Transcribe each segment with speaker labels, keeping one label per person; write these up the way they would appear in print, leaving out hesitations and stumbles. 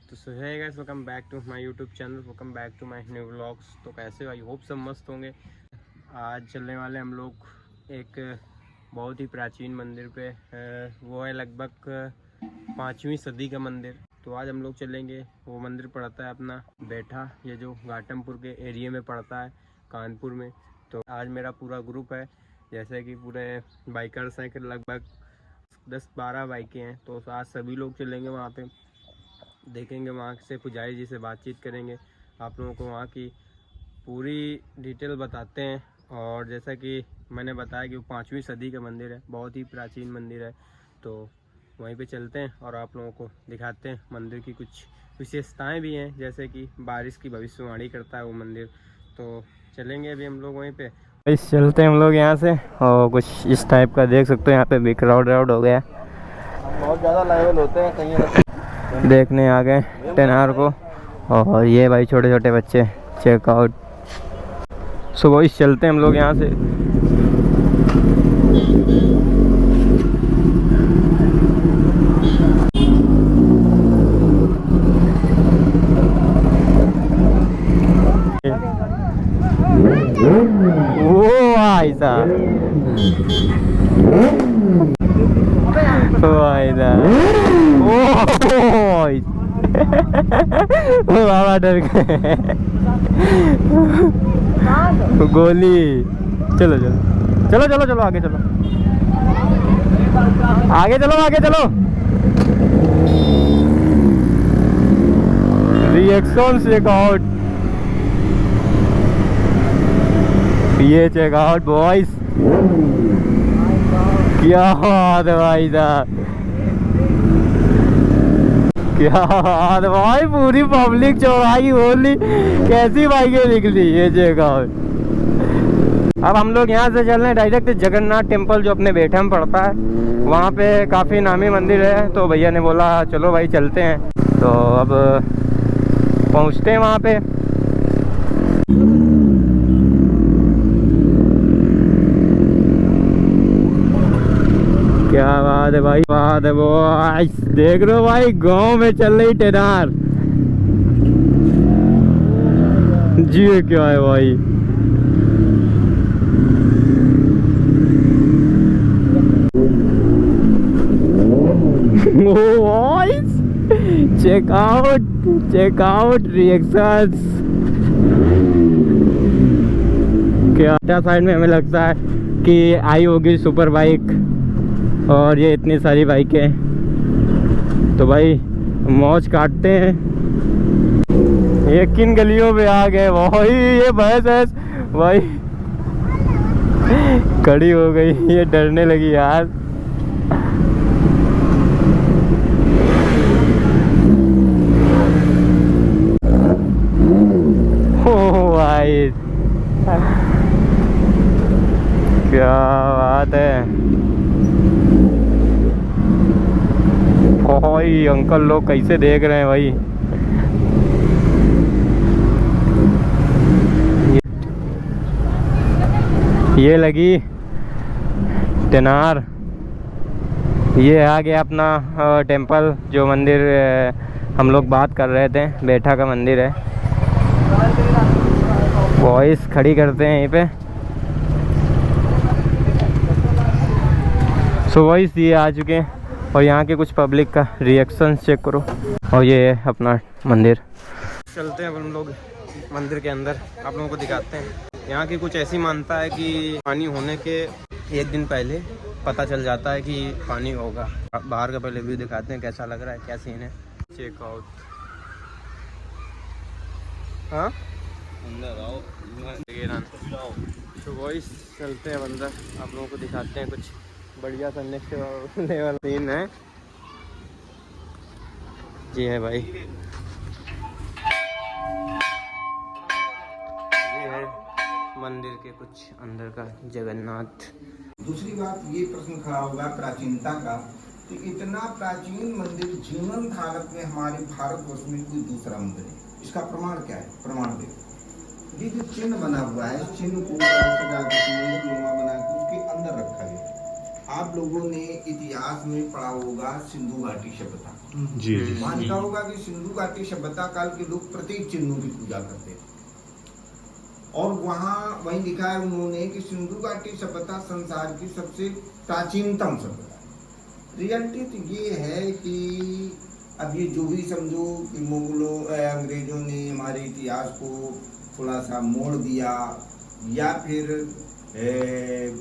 Speaker 1: तो सो है guys, welcome back to my YouTube channel, welcome back to my new vlogs. तो कैसे हो? आई होप सब मस्त होंगे। आज चलने वाले हम लोग एक बहुत ही प्राचीन मंदिर पे। वो है लगभग 5वीं सदी का मंदिर। तो आज हम लोग चलेंगे। वो मंदिर पड़ता है अपना बैठा, ये जो घाटमपुर के एरिया में पड़ता है, कानपुर में। तो आज मेरा पूरा ग्रुप है, जैसे कि पूरे बाइकर्स हैं, लगभग 10-12 बाइकें हैं। तो आज सभी लोग चलेंगे वहाँ पे, देखेंगे वहाँ से, पुजारी जी से बातचीत करेंगे, आप लोगों को वहाँ की पूरी डिटेल बताते हैं। और जैसा कि मैंने बताया कि वो 5वीं सदी का मंदिर है, बहुत ही प्राचीन मंदिर है। तो वहीं पे चलते हैं और आप लोगों को दिखाते हैं। मंदिर की कुछ विशेषताएं भी हैं, जैसे कि बारिश की भविष्यवाणी करता है वो मंदिर। तो चलेंगे अभी हम लोग वहीं पे। इस चलते हैं हम लोग यहाँ से, और कुछ इस टाइप का देख सकते हो। यहाँ पे भी क्राउड हो गया,
Speaker 2: बहुत ज़्यादा लेवल होते हैं कहीं
Speaker 1: देखने आ गए टेनहार को। और ये भाई छोटे छोटे बच्चे चेकआउट। सो वही चलते हैं हम लोग यहाँ से। वो भाई साहब, भाई साहब, ओ बाबा डर गए। गोली। चलो चलो चलो चलो चलो आगे चलो, आगे चलो, आगे चलो। रिएक्शन चेकआउट, ये चेकआउट बॉयज, क्या बात है भाई साहब, क्या बात है भाई। पूरी पब्लिक चौराही होली, कैसी बाइकें निकली, ये चेकआउट। अब हम लोग यहाँ से चल रहे हैं डायरेक्ट जगन्नाथ टेम्पल, जो अपने बेठा में पड़ता है। वहाँ पे काफ़ी नामी मंदिर है, तो भैया ने बोला चलो भाई चलते हैं। तो अब पहुँचते हैं वहाँ पे। क्या बात है भाई, बात है वो। देख रहे हो भाई, गांव में चल रही टेनहार जी। क्या है भाई, चेकआउट रिएक्शंस। क्या साइड में हमें लगता है कि आई होगी सुपर बाइक, और ये इतनी सारी बाइकें। तो भाई मौज काटते हैं। ये किन गलियों में आ गए भाई, ये भैंस भाई खड़ी हो गई, ये डरने लगी यार। ओ भाई क्या बात है भाई। अंकल लोग कैसे देख रहे हैं भाई। ये लगी टेनहार, ये आ गया अपना टेम्पल, जो मंदिर हम लोग बात कर रहे थे, बैठा का मंदिर है। वॉइस खड़ी करते हैं यहीं पे। सो वॉइस ये आ चुके हैं, और यहाँ के कुछ पब्लिक का रिएक्शन चेक करो। और ये है अपना मंदिर। चलते हैं हम लोग मंदिर के अंदर, आप लोगों को दिखाते हैं। यहाँ की कुछ ऐसी मान्यता है कि पानी होने के 1 दिन पहले पता चल जाता है कि पानी होगा। बाहर का पहले व्यू दिखाते हैं, कैसा लग रहा है, क्या सीन है। चेकआउट। हाँ अंदर आओ, तो वॉइस चलते हैं अंदर, आप लोगों को दिखाते हैं कुछ बढ़िया सा नेक्स्ट लेवल सीन है। जी है भाई, ये है मंदिर के कुछ अंदर का जगन्नाथ।
Speaker 3: दूसरी बात ये प्रश्न खड़ा होगा प्राचीनता का, तो इतना प्राचीन मंदिर जीवंत हालत में हमारे भारतवर्ष में कोई दूसरा मंदिर है, इसका प्रमाण क्या है? प्रमाण दे। ये जो चिन्ह बना हुआ है, चिन्ह को बना के उसके अंदर रखा गया। आप लोगों ने इतिहास में पढ़ा होगा सिंधु घाटी सभ्यता,
Speaker 4: जी जी
Speaker 3: वहां लिखा होगा कि सिंधु घाटी सभ्यता काल के लोग प्रतीक चिन्हों की पूजा करते थे। और वहां वही लिखा है उन्होंने कि सिंधु घाटी सभ्यता संसार की सबसे प्राचीनतम सभ्यता। रियलिटी तो ये है कि अब ये जो भी समझो कि मुगलों अंग्रेजों ने हमारे इतिहास को थोड़ा सा मोड़ दिया, या फिर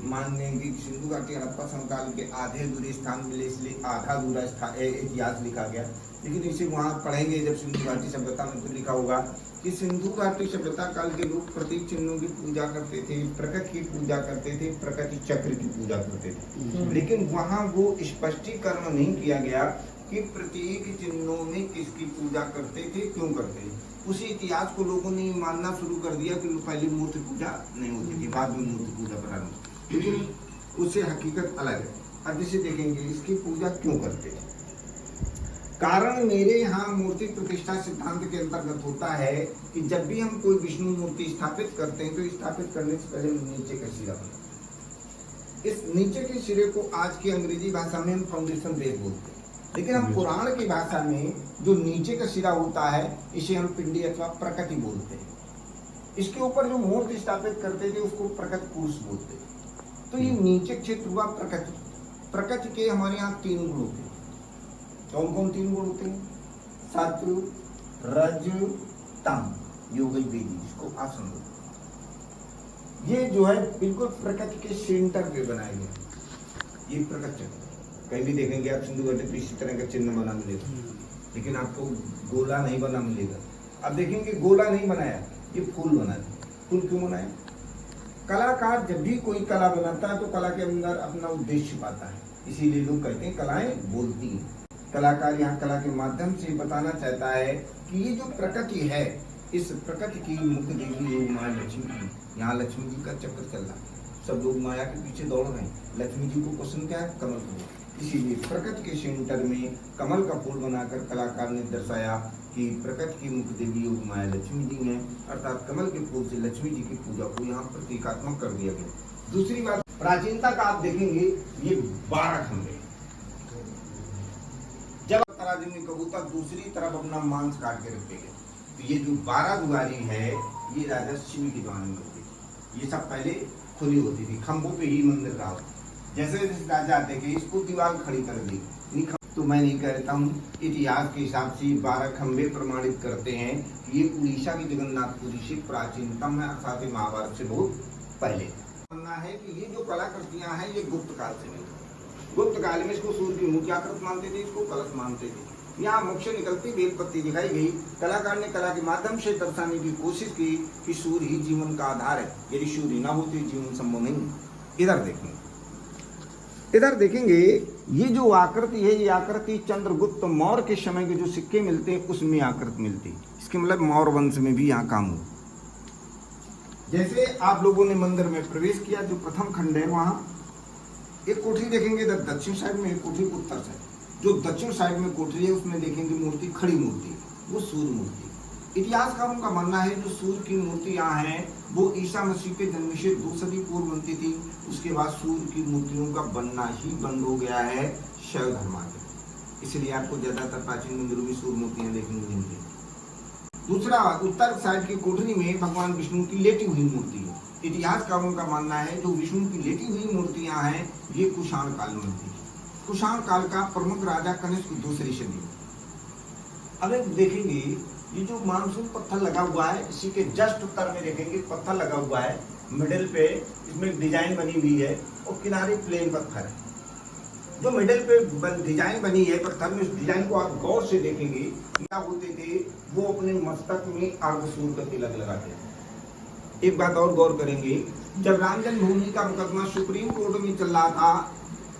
Speaker 3: मान लें कि सिंधु घाटी हड़प्पा समकाल के आधे अधूरे स्थान मिले, इसलिए आधा अधूरा इतिहास लिखा गया। लेकिन इसे वहाँ पढ़ेंगे जब सिंधु घाटी सभ्यता में, तो लिखा होगा कि सिंधु घाटी सभ्यता काल के लोग प्रतीक चिन्हों की पूजा करते थे, प्रकृति की पूजा करते थे, प्रकृति चक्र की पूजा करते थे। लेकिन वहाँ वो स्पष्टीकरण नहीं किया गया कि प्रतीक चिन्हों में किसकी पूजा करते थे, क्यों करते थे। उसी इतिहास को लोगों ने मानना शुरू कर दिया कि पहले मूर्ति पूजा नहीं होती थी, बाद में मूर्ति पूजा प्रारंभ। लेकिन उससे हकीकत अलग है। अब जिसे देखेंगे इसकी पूजा क्यों करते थे। कारण मेरे यहाँ मूर्ति प्रतिष्ठा सिद्धांत के अंतर्गत होता है कि जब भी हम कोई विष्णु मूर्ति स्थापित करते हैं तो स्थापित करने से पहले नीचे का सिरा बनाते। इस नीचे के सिरे को आज की अंग्रेजी भाषा में हम फाउंडेशन बेस बोलते हैं, लेकिन हम पुराण की भाषा में जो नीचे का सिरा होता है इसे हम पिंडी अथवा प्रकृति बोलते हैं। इसके ऊपर जो मूर्ति स्थापित करते थे उसको प्रकृति पुरुष बोलते हैं। तो ये नीचे क्षेत्र हुआ प्रकृति। प्रकृति के हमारे यहाँ 3 गुण होते हैं। कौन कौन 3 गुण होते हैं? सत्व, रज, तम। योग वेदी, जिसको आप समझो। ये जो है बिल्कुल प्रकृति के सेंटर पे बनाए गए। ये प्रकृति कहीं भी देखेंगे आप सिंधु घाटी पे इसी तरह का चिन्ह बना मिलेगा, लेकिन आपको गोला नहीं बना मिलेगा। अब देखेंगे गोला नहीं बनाया, ये फूल बना दिया। फूल क्यों बनाया? कलाकार जब भी कोई कला बनाता है तो कला के अंदर अपना उद्देश्य पाता है, इसीलिए लोग कहते हैं कलाएं बोलती हैं। कलाकार यहाँ कला के माध्यम से बताना चाहता है कि ये जो प्रकृति है, इस प्रकृति की मुख्य देवी योग माँ लक्ष्मी की। यहाँ लक्ष्मी जी का चक्कर चल रहा है, सब लोग माया के पीछे दौड़ रहे हैं। लक्ष्मी जी को पसंद क्या है? कमल फूल। इसीलिए प्रकृति के सेंटर में कमल का फूल बनाकर कलाकार ने दर्शाया कि प्रकृति की मुख्य देवी योग माया लक्ष्मी जी हैं, अर्थात कमल के फूल से लक्ष्मी जी की पूजा को यहाँ प्रतीकात्मक कर दिया गया। दूसरी बात, प्राचीनता का आप देखेंगे ये 12 खंभे। जब तराजू में कबूतर दूसरी तरफ अपना मांस काट के रखते हैं, तो ये जो 12 दुआरी है ये राजा शिव की दीवान में होती थी। ये सब पहले खुली होती थी, खंभों पे ही मंदिर रहा होता। जैसे जैसे राजा आते कि इसको दीवार खड़ी कर दी, तो मैं नहीं कहता हूँ, इतिहास के हिसाब से 12 खंभे प्रमाणित करते हैं कि ये उड़ीसा की जगन्नाथपुरी से प्राचीनतम है, अर्थात महाभारत से बहुत पहले। मानना है कि ये जो कलाकृतियां हैं ये गुप्त काल से मिली। गुप्त काल में इसको सूर्य की मुख की आकृति मानते थे, इसको कलश मानते थे। यहाँ मुख से निकलती बेलपत्ती दिखाई गई। कलाकार ने कला के माध्यम से दर्शाने की कोशिश की कि सूर्य ही जीवन का आधार है, यदि सूर्य ना होते जीवन संभव नहीं। इधर देखेंगे ये जो आकृति है, ये आकृति चंद्रगुप्त मौर्य के समय के जो सिक्के मिलते हैं उसमें आकृति मिलती है। इसके मतलब मौर्य वंश में भी यहाँ काम हुआ। जैसे आप लोगों ने मंदिर में प्रवेश किया, जो प्रथम खंड है वहाँ एक कोठरी देखेंगे, इधर दक्षिण साइड में एक कोठरी, उत्तर साइड। जो दक्षिण साइड में कोठरी है उसमें देखेंगे मूर्ति, खड़ी मूर्ति, वो सूर्य मूर्ति। इतिहासकारों का मानना है जो सूर्य की मूर्ति यहाँ है वो ईसा मसीह के जन्म से 2 सदी पूर्व बनती थी। उसके बाद सूर्य की मूर्तियों का बनना ही बंद हो गया है शैव धर्मांतर। इसलिए आपको ज्यादातर प्राचीन मंदिरों में सूर्य मूर्तियां देखने को मिलती है। दूसरा, उत्तर साइड की कोठरी में भगवान विष्णु की लेटी हुई मूर्ति है। इतिहासकारों का मानना है जो विष्णु की लेटी हुई मूर्तियां हैं ये कुषाण काल में बनती है। कुषाण काल का प्रमुख राजा कनिष्क 2री सदी। अब देखेंगे ये जो मानसून पत्थर लगा हुआ है, इसी के जस्ट उत्तर में देखेंगे पत्थर लगा हुआ है, मिडिल पे इसमें डिजाइन बनी हुई है और किनारे प्लेन पत्थर है। जो मिडिल पे डिजाइन बनी है पत्थर में, उस डिजाइन को आप गौर से देखेंगे, क्या होते थे वो अपने मस्तक में अर्धसूर्य का तिलक लगाते हैं। एक बात और गौर करेंगे, जब राम जन्मभूमि का मुकदमा सुप्रीम कोर्ट में चल रहा था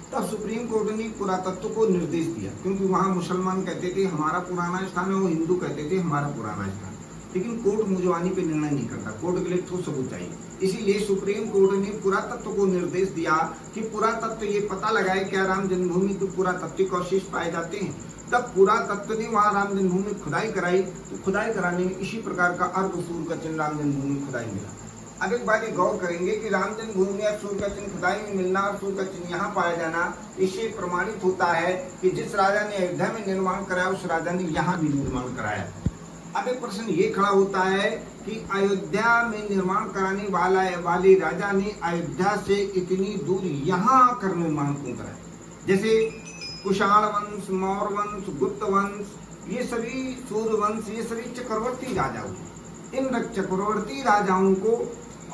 Speaker 3: तब सुप्रीम कोर्ट ने पुरातत्व को निर्देश दिया, क्योंकि वहाँ मुसलमान कहते थे हमारा पुराना स्थान है, वो हिंदू कहते थे हमारा पुराना स्थान। लेकिन कोर्ट मुजवानी पे निर्णय नहीं करता, कोर्ट के लिए ठोस सबूत चाहिए। इसीलिए सुप्रीम कोर्ट ने पुरातत्व को निर्देश दिया कि पुरातत्व ये पता लगाए क्या राम जन्मभूमि के पुरातात्विक अवशेष पाए जाते हैं। तब पुरातत्व ने वहाँ राम जन्मभूमि खुदाई कराई, तो खुदाई कराने में इसी प्रकार का अर्धसूर्य का चिन्ह राम जन्मभूमि खुदाई मिला। अब एक बात गौर करेंगे कि राम जन्मभूमि में सूर्य का चिन्ह खुदाई में मिलना और सूर्य का चिन्ह यहाँ पाया जाना, इससे प्रमाणित होता है कि जिस राजा ने अयोध्या में निर्माण कराया उस राजा ने यहाँ भी निर्माण कराया। अब एक प्रश्न ये खड़ा होता है कि अयोध्या में निर्माण कराने वाले राजा ने अयोध्या से इतनी दूर यहाँ आकर निर्माण क्यों कराया? जैसे कुषाण वंश, मौर्य वंश, गुप्त वंश, ये सभी सूर्यवंश, ये सभी चक्रवर्ती राजा हुए। इन चक्रवर्ती राजाओं को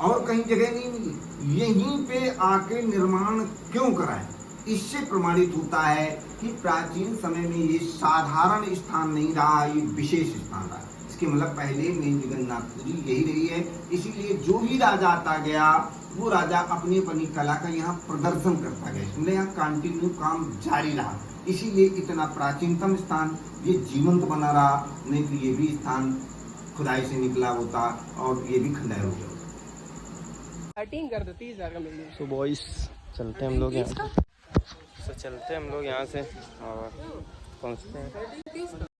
Speaker 3: और कहीं जगह नहीं मिली, यहीं पे आके निर्माण क्यों कराए? इससे प्रमाणित होता है कि प्राचीन समय में ये साधारण स्थान नहीं रहा, ये विशेष स्थान रहा। इसके मतलब पहले मेन जगन्नाथपुरी यही रही है। इसीलिए जो भी राजा आता गया वो राजा अपनी अपनी कला का यहाँ प्रदर्शन करता गया, इसमें यहाँ कंटिन्यू काम जारी रहा। इसीलिए इतना प्राचीनतम स्थान ये जीवंत बना रहा, नहीं तो ये भी स्थान खुदाई से निकला होता और ये भी खंडहर हो गया।
Speaker 1: स्टार्टिंग कर दो 30,000 का मिल जाए। तो बॉयज चलते हैं हम लोग यहाँ से, और पहुँचते हैं।